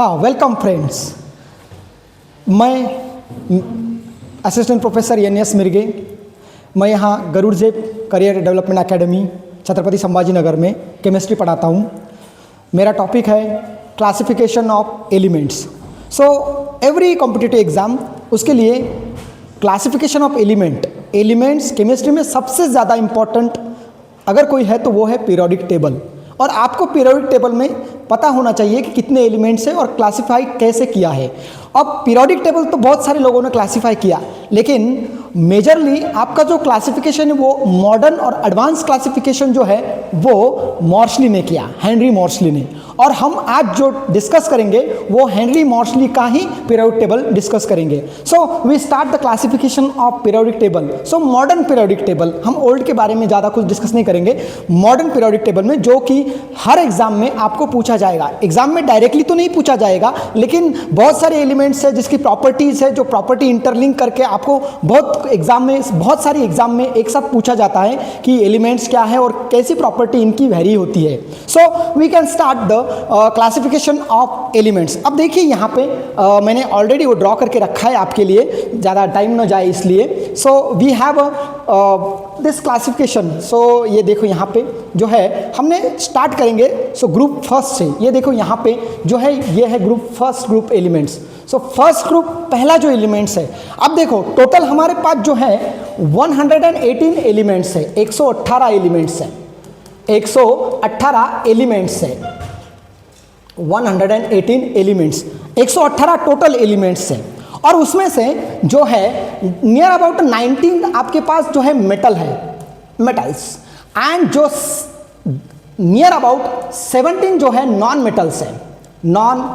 हाँ, welcome friends. मैं assistant professor NS Mirge. मैं यहाँ गरुड़ जेब career development academy Chhatrapati Sambhaji Nagar में केमिस्ट्री पढ़ाता हूँ। मेरा टॉपिक है classification of elements. So every competitive exam उसके लिए क्लासिफिकेशन ऑफ एलिमेंट्स केमिस्ट्री में सबसे ज़्यादा इम्पॉर्टेंट अगर कोई है तो वो है पीरियोडिक टेबल। और आपको पीरियोडिक टेबल में पता होना चाहिए कि कितने एलिमेंट्स हैं और क्लासिफाई कैसे किया है। अब पीरियोडिक टेबल तो बहुत सारे लोगों ने क्लासिफाई किया, लेकिन मेजरली आपका जो क्लासिफिकेशन है वो मॉडर्न और एडवांस क्लासिफिकेशन जो है वो मॉर्सली ने किया, हेनरी मॉर्सली ने। और हम आज जो डिस्कस करेंगे वो हेनरी मॉर्सली का ही पीरियोडिक टेबल डिस्कस करेंगे। So we start the classification of periodic table. So modern periodic table, हम ओल्ड के बारे में ज़्यादा कुछ डिस्कस नहीं करेंगे। मॉडर्न पीरियोडिक टेबल में जो कि हर एग्जाम में आपको पूछा जाएगा, एग्जाम में डायरेक्टली तो नहीं पूछा जाएगा, लेकिन बहुत सारे एलिमेंट्स है जिसकी प्रॉपर्टीज़ है, जो प्रॉपर्टी इंटरलिंक करके आपको बहुत सारी एग्जाम में एक साथ पूछा जाता है कि एलिमेंट्स क्या है और कैसी प्रॉपर्टी इनकी वेरी होती है। So we can start the classification of elements. अब देखिए यहाँ पे मैंने ऑलरेडी वो ड्रॉ करके रखा है आपके लिए, ज़्यादा टाइम ना जाए इसलिए। So we have this classification. So ये देखो यहाँ पे जो है हमने स्टार्ट करेंगे सो ग्रुप फर्स्ट से। ये देखो यहाँ पे जो है ये है ग्रुप फर्स्ट, ग्रुप एलिमेंट्स। सो फर्स्ट ग्रुप पहला जो एलिमेंट्स है, अब देखो टोटल हमारे पास जो है 118 एलिमेंट्स है, 118 एलिमेंट्स है, 118 एलिमेंट्स है, 118 एलिमेंट्स, 118 टोटल एलिमेंट्स है। और उसमें से जो है नियर अबाउट 19 आपके पास जो है मेटल है, मेटल्स, एंड जो नियर अबाउट 17 जो है नॉन मेटल्स है, नॉन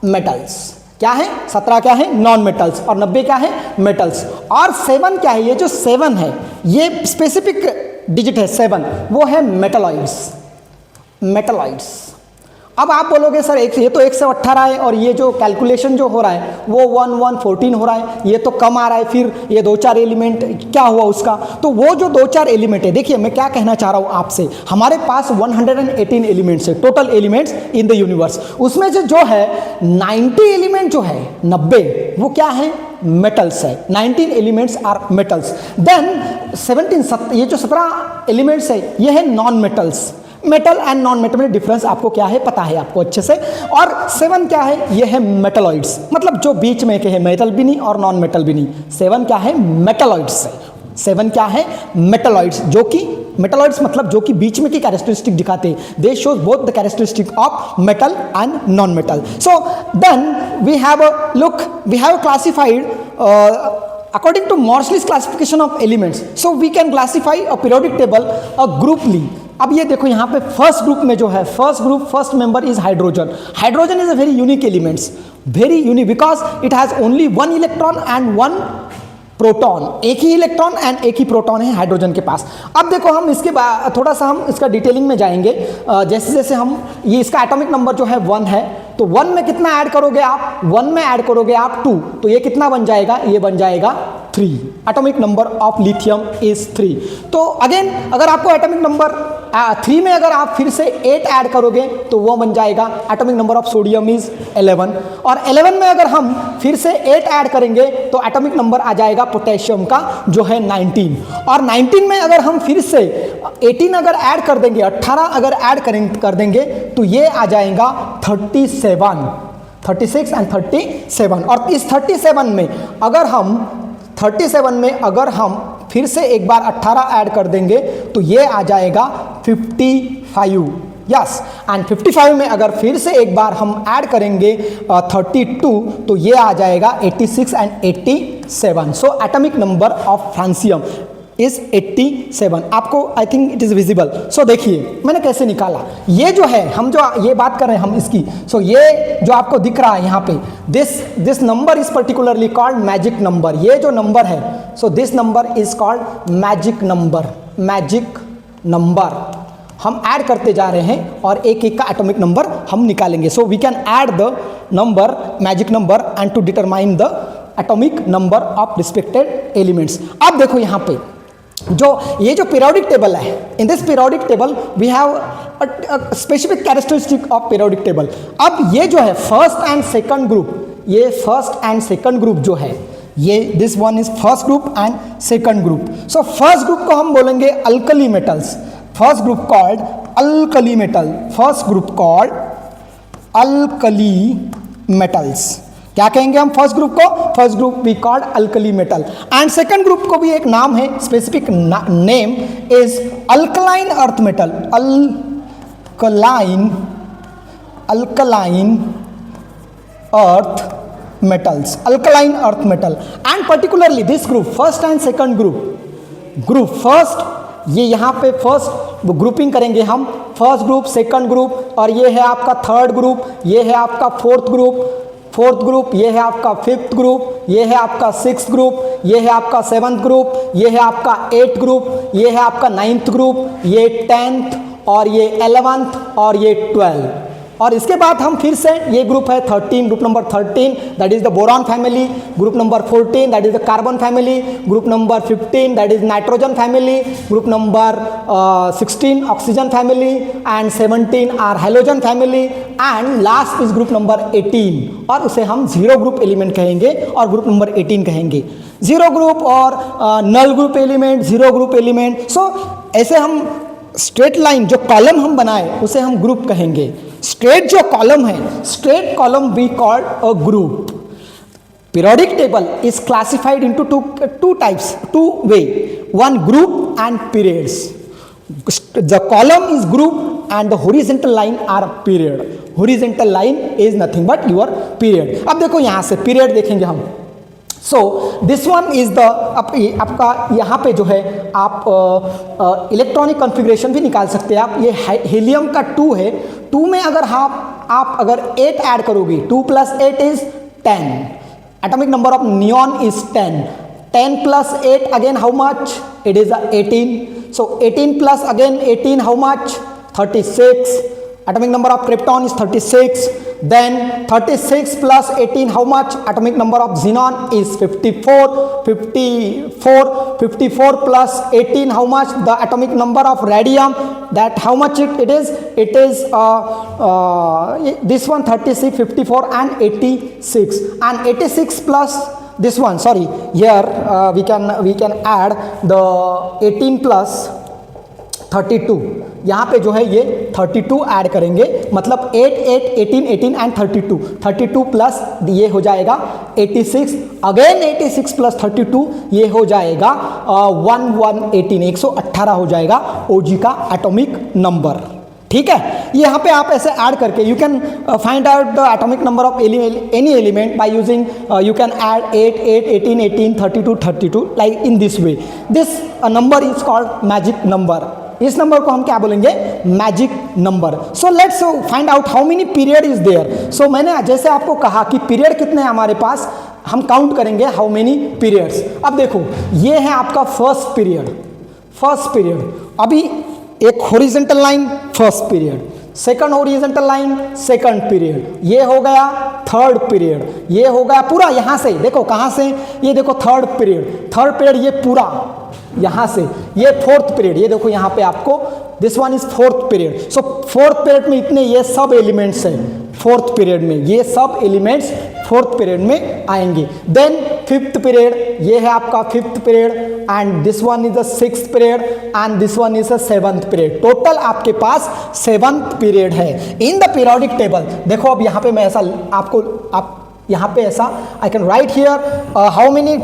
मेटल्स। क्या है? 17 क्या है? नॉन मेटल्स, और 90 क्या है? मेटल्स। और 7 क्या है? ये जो 7 है ये स्पेसिफिक डिजिट है 7, वो है मेटलॉइड्स, मेटलॉइड्स। अब आप बोलोगे सर ये तो 118 है और ये जो कैलकुलेशन जो हो रहा है वो 114 हो रहा है, ये तो कम आ रहा है, फिर ये 2-4 एलिमेंट क्या हुआ उसका? तो वो जो 2-4 एलिमेंट है, देखिए मैं क्या कहना चाह रहा हूँ आपसे, हमारे पास 118 एलिमेंट्स है, total elements in the universe. उसमें से जो है 90 एलिमेंट जो है 90 वो क्या है? मेटल्स है। 19 एलिमेंट्स आर मेटल्स। देन 17 ये जो 17 एलिमेंट्स है ये है non metals. Metal and non metal में डिफरेंस आपको क्या है पता है आपको अच्छे से। और 7 क्या है? ये है मेटलॉइड्स, मतलब जो बीच में के है, मेटल भी नहीं और नॉन मेटल भी नहीं। 7 क्या है? मेटलॉइड्स है। 7 क्या है? मेटलॉइड्स, जो कि मेटलॉइड्स मतलब जो कि बीच में की कैरेक्टरिस्टिक दिखाते हैं। They shows both the characteristic of metal and non metal. So then we have classified according to Morsley's classification of elements. So we can classify a periodic table a grouply. अब ये देखो यहाँ पे first group में जो है, first member is hydrogen. Hydrogen is a very unique elements, very unique because it has only 1 electron and 1 proton. एक ही electron and एक ही प्रोटॉन है हाइड्रोजन के पास। अब देखो हम इसके बाद थोड़ा सा हम इसका डिटेलिंग में जाएंगे। जैसे जैसे हम ये इसका एटॉमिक नंबर जो है 1 है, तो 1 में कितना ऐड करोगे आप? 1 में ऐड करोगे आप 2, तो ये कितना बन जाएगा? ये बन जाएगा 3। Atomic number of lithium is 3। तो अगेन अगर आपको एटॉमिक नंबर 3 में अगर आप फिर से 8 ऐड करोगे तो वो बन जाएगा atomic number of sodium is 11। और 11 में अगर हम फिर से 8 ऐड करेंगे तो एटॉमिक नंबर आ जाएगा पोटेशियम का जो है 19। और 19 में अगर हम फिर से 18 अगर ऐड कर देंगे, 18 अगर ऐड कर देंगे तो ये आ जाएगा 36 एंड 37। और इस 37 में अगर हम फिर से एक बार 18 ऐड कर देंगे तो ये आ जाएगा 55। यस, एंड 55 में अगर फिर से एक बार हम ऐड करेंगे 32 तो ये आ जाएगा 86 and 87। So atomic number of francium is 87। आपको I think it is visible. So देखिए मैंने कैसे निकाला। ये जो है हम जो ये बात कर रहे हैं हम इसकी, सो ये जो आपको दिख रहा है यहाँ पे, this number is particularly called magic number. ये जो नंबर है, so this number is called magic number. Magic number हम ऐड करते जा रहे हैं और एक एक का एटॉमिक नंबर हम निकालेंगे। So we can add the number, magic number, and to determine the atomic number of respected elements. अब देखो यहाँ पे जो ये जो पीरियोडिक टेबल है, in this periodic table we have specific characteristic of periodic table. अब ये जो है फर्स्ट एंड सेकंड ग्रुप, ये फर्स्ट एंड सेकंड ग्रुप जो है, ये this one is first group and second group. So first group को हम बोलेंगे alkali metals, first group called alkali metal, first group called alkali metals. क्या कहेंगे हम फर्स्ट ग्रुप को? First group we called alkali metal. And second group को भी एक नाम है, specific name is alkaline earth metal, alkaline earth metals, alkaline earth metal, and particularly this group, first and second group first, ये यहाँ पे first grouping करेंगे हम, फर्स्ट ग्रुप, सेकंड ग्रुप, और ये है आपका थर्ड ग्रुप, ये है आपका फोर्थ ग्रुप, ये है आपका फिफ्थ ग्रुप, ये है आपका सिक्स्थ ग्रुप, ये है आपका सेवन्थ ग्रुप, ये है आपका एट्थ ग्रुप, ये है आपका नाइन्थ ग्रुप, ये 10th, और ये 11th, और ये 12th। और इसके बाद हम फिर से ये ग्रुप है 13, group number 13 that is the boron family, group number 14 that is the carbon family, group number 15 that is nitrogen family, group number 16 oxygen family, and 17 are halogen family, and last is group number 18, और उसे हम zero group element कहेंगे और group number 18 कहेंगे। Zero group और null group element, zero group element. So ऐसे हम straight line जो कॉलम हम बनाए उसे हम ग्रुप कहेंगे। स्ट्रेट जो कॉलम है, straight column we called a group. Periodic table is classified into two types, two way, one group and periods. The column is group and the horizontal line are period. Horizontal line is nothing but your period. अब देखो यहाँ से period देखेंगे हम। सो this one is the आपका यहाँ पे जो है आप इलेक्ट्रॉनिक कॉन्फ़िगरेशन भी निकाल सकते हैं आप। ये हीलियम का 2 है, 2 में अगर आप अगर 8 ऐड करोगे, 2 + 8 is 10, atomic number of neon is 10, 10 + 8 again how much? It is 18. So 18 + again 18 how much? 36. Atomic number of krypton is 36. Then 36 + 18 how much? Atomic number of xenon is 54. 54 + 18 how much? The atomic number of radium, that how much it is? It is this one 36, 54 and 86. And 86 plus this one, sorry, here we can add the 18 plus 32, यहाँ पे जो है ये 32 add करेंगे, मतलब 8, 8, 18, 18 and 32, 32 plus ये हो जाएगा 86, अगेन 86 + 32 ये हो जाएगा 118, 118 हो जाएगा OG का एटॉमिक नंबर। ठीक है, यहाँ पे आप ऐसे ऐड करके you can find out the atomic number of any element by using you can add 8, 8, 18, 18, 32, 32 like in this way. This number is called magic number. इस नंबर को हम क्या बोलेंगे? Magic number. So let's find out how many period is there. So मैंने जैसे आपको कहा कि पीरियड कितने हैं हमारे पास, हम काउंट करेंगे हाउ मेनी पीरियड्स। अब देखो ये है आपका फर्स्ट पीरियड, अभी एक horizontal line first period, second horizontal line second period, ये हो गया थर्ड पीरियड, ये हो गया पूरा यहाँ से देखो कहाँ से, ये देखो थर्ड पीरियड ये पूरा यहाँ से, ये फोर्थ पीरियड, ये देखो यहाँ पे आपको this one is fourth period. So fourth period में इतने ये सब एलिमेंट्स हैं, फोर्थ पीरियड में ये सब एलिमेंट्स फोर्थ पीरियड में आएंगे। देन फिफ्थ पीरियड, ये है आपका fifth period, and this one is the sixth period, and this one is the seventh period. Total आपके पास 7th पीरियड है इन द पीरियोडिक टेबल। देखो अब यहाँ पे मैं ऐसा आप यहाँ पे ऐसा I can write here how many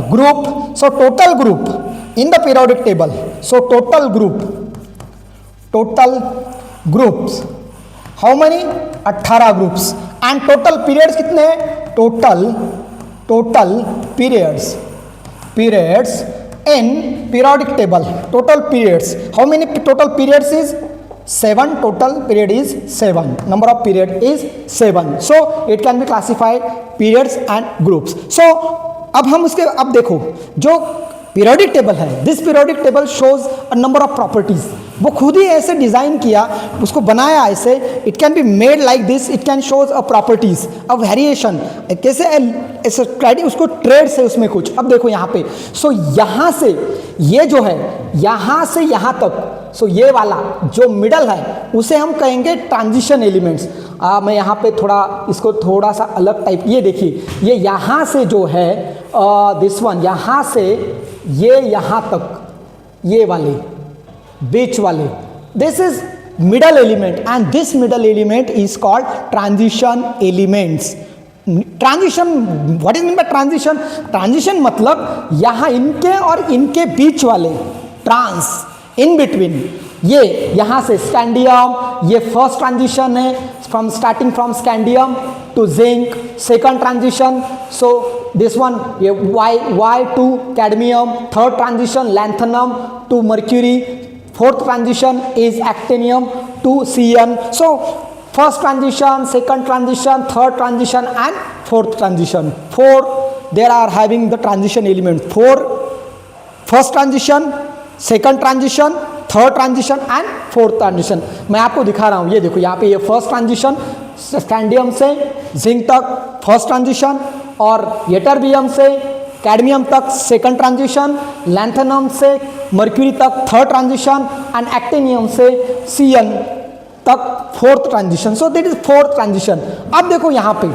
group. So total group in the periodic table, so total groups how many? 18 groups. And total periods कितने हैं? Total periods in periodic table, total periods how many? Total periods is 7, total period is 7, number of period is 7. So it can be classified periods and groups. So अब हम उसके अब देखो जो periodic table है, this periodic table shows a number of properties. वो खुद ही ऐसे डिजाइन किया, उसको बनाया ऐसे, it can be made like this, it can shows a properties a variation, कैसे ऐसे उसको ट्रेड्स है उसमें कुछ। अब देखो यहाँ पे, सो यहाँ से ये जो है यहाँ से यहाँ तक, सो ये वाला जो मिडल है उसे हम कहेंगे ट्रांजिशन एलिमेंट्स। मैं यहाँ पे थोड़ा इसको थोड़ा सा अलग टाइप, ये देखिए ये यहाँ से जो है दिस वन, यहाँ से ये यहाँ तक, ये वाले बीच वाले, this is middle element and this middle element is called transition elements. Transition, what is mean by transition? Transition मतलब यहाँ इनके और इनके बीच वाले, ट्रांस, इन बिटवीन, ये यहाँ से स्कैंडियम, ये फर्स्ट ट्रांजिशन है from starting from scandium to zinc, second transition, so this one ये Y to cadmium, third transition lanthanum to mercury, fourth transition is actinium to CN. So first transition, second transition, third transition and fourth transition. Four, there are having the transition element. Four, first transition, second transition, third transition and fourth transition. मैं आपको दिखा रहा हूँ, ये देखो यहाँ पे ये फर्स्ट ट्रांजिशन स्कैंडियम से जिंक तक फर्स्ट ट्रांजिशन, और यटरबियम से कैडमियम तक सेकंड ट्रांजिशन, लैंथेनम से मर्क्यूरी तक थर्ड ट्रांजिशन एंड एक्टिनियम से सीएन तक fourth transition. So that is fourth transition. अब देखो यहाँ पे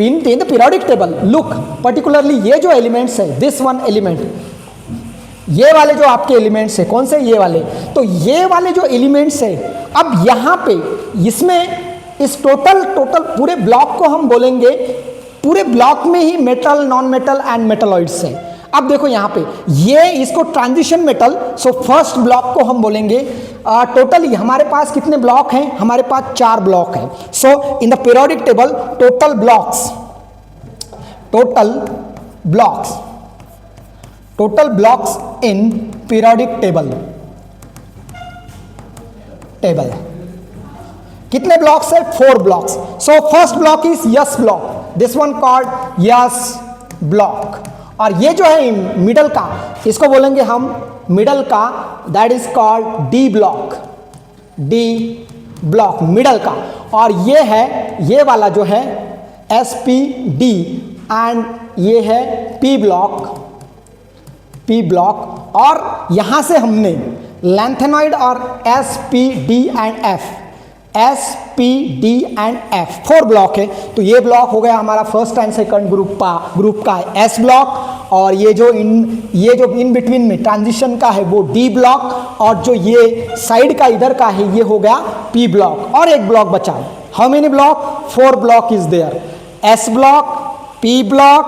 इन the periodic table look particularly ये जो एलिमेंट्स है, दिस वन एलिमेंट, ये वाले जो आपके एलिमेंट्स है, कौन से ये वाले, तो ये वाले जो एलिमेंट्स है, अब यहाँ पे इसमें इस टोटल पूरे ब्लॉक को हम बोलेंगे, पूरे ब्लॉक में ही metal, non metal and metalloids है। अब देखो यहाँ पे ये इसको transition metal, so first block को हम बोलेंगे टोटली हमारे पास कितने ब्लॉक हैं, हमारे पास 4 ब्लॉक हैं। So in the periodic table total blocks in periodic table कितने ब्लॉक्स है, 4 blocks. So first block is S block, this one called S block, और ये जो है मिडल का, इसको बोलेंगे हम मिडल का, that is called D block middle का, और ये है ये वाला जो है SPD एंड ये है P ब्लॉक, और यहां से हमने लैंथेनॉइड और SPD एंड F 4 ब्लॉक है। तो ये ब्लॉक हो गया हमारा फर्स्ट एंड सेकंड ग्रुप का S ब्लॉक, और ये जो इन बिटवीन में ट्रांजिशन का है वो D ब्लॉक, और जो ये साइड का इधर का है ये हो गया P ब्लॉक, और एक ब्लॉक बचा। How many block, 4 block is there, S block, P block,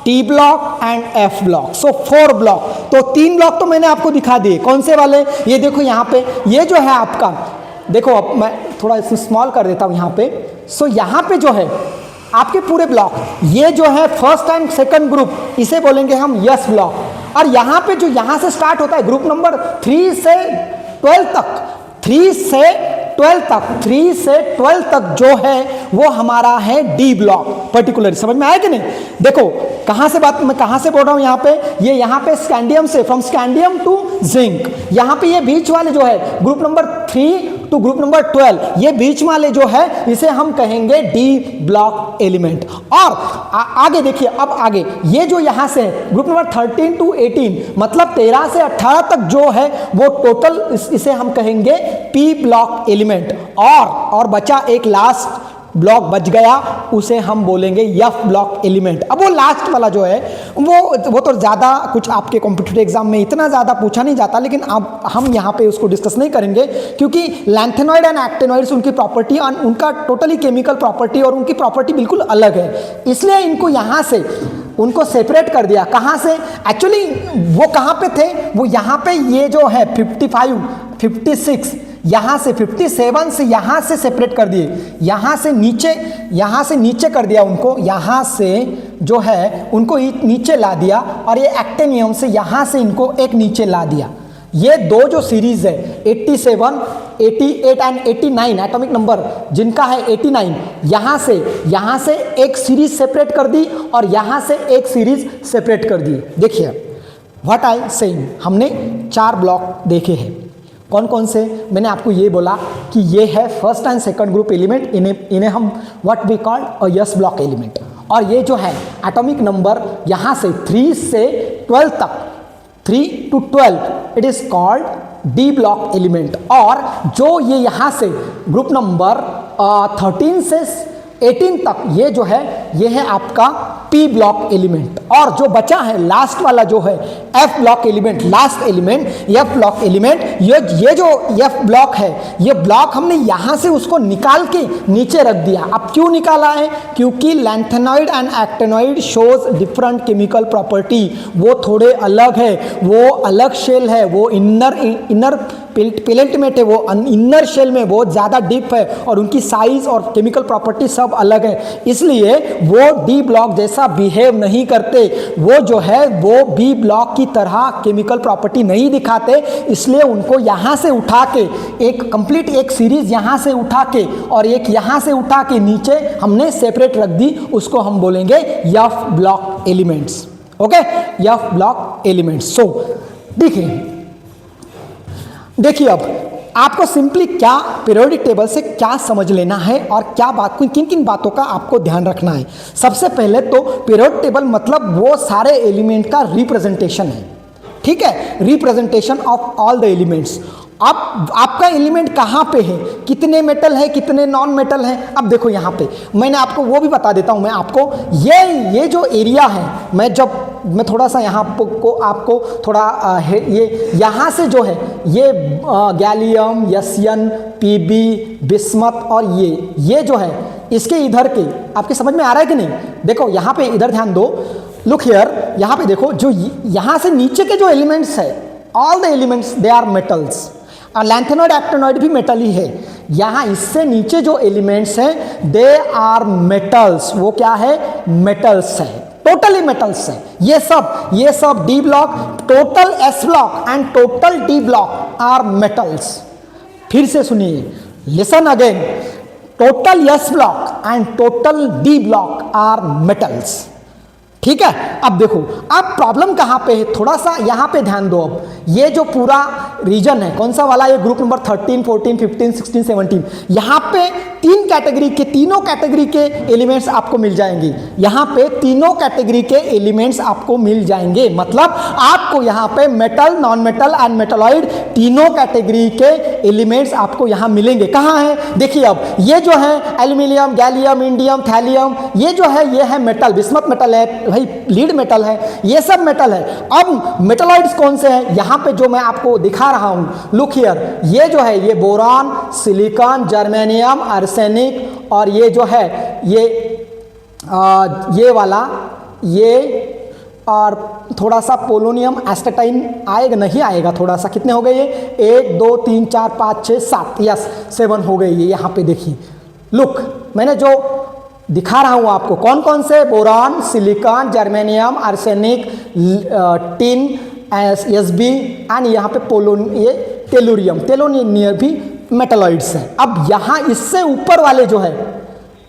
D block and F block. So 4 block. तो 3 ब्लॉक तो मैंने आपको दिखा दिए, कौन से वाले, ये देखो यहाँ पे ये जो है आपका, देखो अब मैं थोड़ा इसे स्मॉल कर देता हूँ यहाँ पे। सो यहाँ पे जो है आपके पूरे ब्लॉक, ये जो है फर्स्ट एंड सेकंड ग्रुप, इसे बोलेंगे हम यस ब्लॉक, और यहाँ पे जो यहाँ से स्टार्ट होता है ग्रुप नंबर 3 से 12 तक जो है वो हमारा है डी ब्लॉक पर्टिकुलर। समझ में आया कि नहीं? देखो मैं कहाँ से बोल रहा हूँ यहाँ पे, ये यहाँ पे स्कैंडियम से, फ्रॉम स्कैंडियम टू जिंक, यहाँ पे ये बीच वाले जो है group number 3 to group number 12, ये बीच वाले जो है इसे हम कहेंगे डी ब्लॉक एलिमेंट। और आगे देखिए, अब आगे ये जो यहाँ से ग्रुप नंबर 13 टू 18, मतलब 13 से 18 तक जो है वो टोटल इसे हम कहेंगे पी ब्लॉक एलिमेंट। और बचा एक लास्ट ब्लॉक बच गया, उसे हम बोलेंगे एफ ब्लॉक एलिमेंट। अब वो लास्ट वाला जो है वो तो ज़्यादा कुछ आपके कॉम्पिटिटिव एग्जाम में इतना ज़्यादा पूछा नहीं जाता, लेकिन अब हम यहाँ पे उसको डिस्कस नहीं करेंगे, क्योंकि लैंथेनॉइड एंड एक्टिनॉइड्स उनकी प्रॉपर्टी और उनका टोटली केमिकल प्रॉपर्टी और उनकी प्रॉपर्टी बिल्कुल अलग है, इसलिए इनको यहाँ से उनको सेपरेट कर दिया। कहाँ से, एक्चुअली वो कहाँ पे थे, वो यहाँ पे ये जो है 55, 56, यहाँ से 57 से यहाँ से सेपरेट कर दिए, यहाँ से नीचे कर दिया उनको, यहाँ से जो है उनको नीचे ला दिया, और ये एक्टिनियम से यहाँ से इनको एक नीचे ला दिया। ये दो जो सीरीज है 87, 88 एंड 89 एटॉमिक नंबर जिनका है 89, यहाँ से एक सीरीज सेपरेट कर दी और यहाँ से एक सीरीज सेपरेट कर दी। देखिए व्हाट आई सेइंग, हमने 4 ब्लॉक देखे हैं। कौन कौन से? मैंने आपको ये बोला कि ये है first and second group element, इन्हें हम what we called a S block element. और ये जो है एटॉमिक नंबर यहाँ से 3 से 12 तक, 3 to 12 it is called D block element. और जो ये यहाँ से ग्रुप नंबर 13 से 18 तक ये जो है ये है आपका पी ब्लॉक एलिमेंट। और जो बचा है लास्ट वाला जो है F block element, last element F block element, ये जो एफ ब्लॉक है ये ब्लॉक हमने यहाँ से उसको निकाल के नीचे रख दिया। अब क्यों निकाला है? क्योंकि lanthanoid and actinoid shows different chemical property, वो थोड़े अलग है, वो अलग शेल है, वो इनर पेलेंटमेट है, वो इनर शेल में बहुत ज़्यादा डीप है और उनकी साइज और केमिकल प्रॉपर्टी सब अलग है। इसलिए वो डी ब्लॉक जैसा बिहेव नहीं करते, वो जो है वो बी ब्लॉक की तरह केमिकल प्रॉपर्टी नहीं दिखाते। इसलिए उनको यहाँ से उठा के एक कंप्लीट एक सीरीज यहाँ से उठा के और एक यहाँ से उठा के नीचे हमने सेपरेट रख दी, उसको हम बोलेंगे F block elements. Okay, F block elements. So देखिए अब आपको सिंपली क्या पीरियोडिक टेबल से क्या समझ लेना है और क्या बात, किन किन बातों का आपको ध्यान रखना है। सबसे पहले तो पीरियोडिक टेबल मतलब वो सारे एलिमेंट का रिप्रेजेंटेशन है, ठीक है, representation of all the elements. अब आपका एलिमेंट कहाँ पे है, कितने मेटल है, कितने नॉन मेटल है। अब देखो यहाँ पे मैंने आपको वो भी बता देता हूँ मैं आपको, ये जो एरिया है, मैं थोड़ा सा यहाँ को आपको थोड़ा ये यहाँ से जो है ये गैलियम, यसियन, पीबी, बिस्मथ और ये जो है इसके इधर के आपके समझ में आ रहा है कि नहीं? देखो यहाँ पे इधर ध्यान दो, लुक हियर, यहाँ पे देखो जो यहाँ से नीचे के जो एलिमेंट्स है, all the elements they are metals. और लैंथेनॉइड एक्टिनॉइड भी मेटल ही है। यहाँ इससे नीचे जो एलिमेंट्स हैं दे आर मेटल्स, वो क्या है? मेटल्स है, टोटली मेटल्स है। ये सब D block, total S block and total D block are metals. फिर से सुनिए, listen again, total S block and total D block are metals, ठीक है। अब देखो अब प्रॉब्लम कहाँ पे है, थोड़ा सा यहाँ पे ध्यान दो। अब ये जो पूरा रीजन है कौन सा वाला, ये ग्रुप नंबर 13, 14, 15, 16, 17, यहाँ पे तीनों कैटेगरी के एलिमेंट्स आपको मिल जाएंगे। यहाँ पे तीनों कैटेगरी के एलिमेंट्स आपको मिल जाएंगे, मतलब आपको यहाँ पे metal, non metal and metalloid तीनों कैटेगरी के एलिमेंट्स आपको यहाँ मिलेंगे। कहाँ है? देखिए अब ये जो है एल्यूमिनियम, गैलियम, इंडियम, थैलियम, ये जो है ये है मेटल, बिस्मथ मेटल है भाई, लीड मेटल है, ये सब मेटल है। अब मेटलॉइड्स कौन से हैं? यहाँ पे जो मैं आपको दिखा रहा हूँ, लुक हियर, ये जो है ये बोरॉन, सिलिकॉन, जर्मेनियम, आर्सेनिक और ये जो है ये वाला ये और थोड़ा सा पोलोनियम, एस्टेटाइन आएगा नहीं आएगा, थोड़ा सा। कितने हो गए ये? 1 2 3 4 5 6 7, यस 7 हो गए ये। यहाँ पे देखिए, लुक मैंने जो दिखा रहा हूँ आपको कौन कौन से, boron, silicon, germanium, arsenic, tin, SB and यहाँ पे ये टेलुरियम भी मेटलॉइड्स हैं। अब यहाँ इससे ऊपर वाले जो है,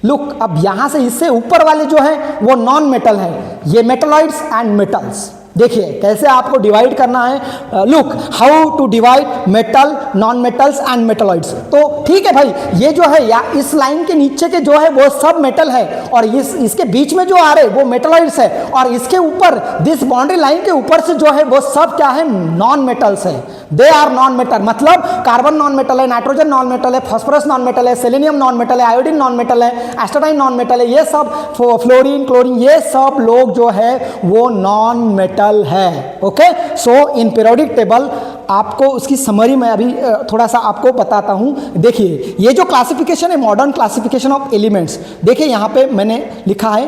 लुक अब यहाँ से इससे ऊपर वाले जो है वो नॉन मेटल है, ये मेटलॉइड्स एंड मेटल्स। देखिए कैसे आपको डिवाइड करना है, look how to divide metal, non metals and metalloids. तो ठीक है भाई, ये जो है या इस लाइन के नीचे के जो है वो सब मेटल है और इसके बीच में जो आ रहे वो मेटलॉइड्स है, और इसके ऊपर दिस बाउंड्री लाइन के ऊपर से जो है वो सब क्या है? नॉन मेटल्स है। दे आर नॉन मेटल, मतलब कार्बन नॉन मेटल है, नाइट्रोजन नॉन मेटल है, फास्फोरस नॉन मेटल है, सेलेनियम नॉन मेटल है, आयोडीन नॉन मेटल है, एस्टेटाइन नॉन मेटल है, ये सब फ्लोरीन, क्लोरीन, ये सब लोग जो है वो नॉन मेटल है। ओके, सो इन पीरियोडिक टेबल आपको उसकी समरी में अभी थोड़ा सा आपको बताता हूँ। देखिए ये जो क्लासिफिकेशन है, मॉडर्न क्लासिफिकेशन ऑफ एलिमेंट्स, देखिए यहाँ पे मैंने लिखा है,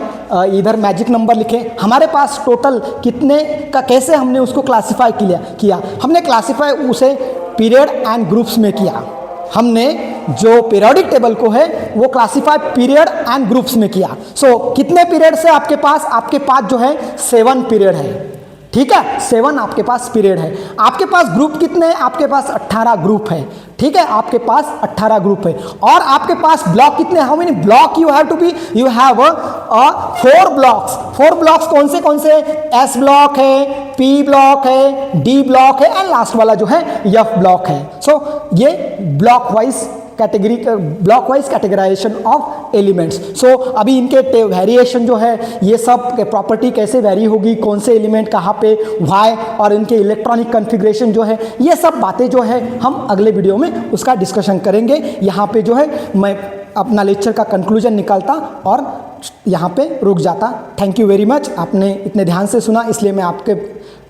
इधर मैजिक नंबर लिखे, हमारे पास टोटल कितने का कैसे हमने उसको क्लासीफाई किया। हमने क्लासीफाई उसे पीरियड एंड ग्रुप्स में किया। हमने जो पीरियोडिक टेबल को है वो क्लासीफाई पीरियड एंड ग्रुप्स में किया। सो कितने पीरियड से आपके पास जो है 7 पीरियड है, ठीक है, 7 आपके पास पीरियड है। आपके पास ग्रुप कितने हैं? आपके पास 18 ग्रुप है, ठीक है, आपके पास 18 ग्रुप है। और आपके पास ब्लॉक कितने, how many block you have to be, you have 4 blocks. 4 blocks कौन से? एस ब्लॉक है, पी ब्लॉक है, डी ब्लॉक है एंड लास्ट वाला जो है एफ ब्लॉक है। सो ये block wise categorization of elements. So अभी इनके वेरिएशन जो है, ये सब प्रॉपर्टी कैसे वेरी होगी, कौन से एलिमेंट कहाँ पे, वाई, और इनके इलेक्ट्रॉनिक कॉन्फ़िगरेशन जो है, ये सब बातें जो है हम अगले वीडियो में उसका डिस्कशन करेंगे। यहाँ पे जो है मैं अपना लेक्चर का कंक्लूजन निकालता और यहाँ पे रुक जाता। थैंक यू वेरी मच, आपने इतने ध्यान से सुना इसलिए मैं आपके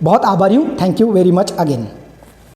बहुत आभारी हूँ। Thank you very much again.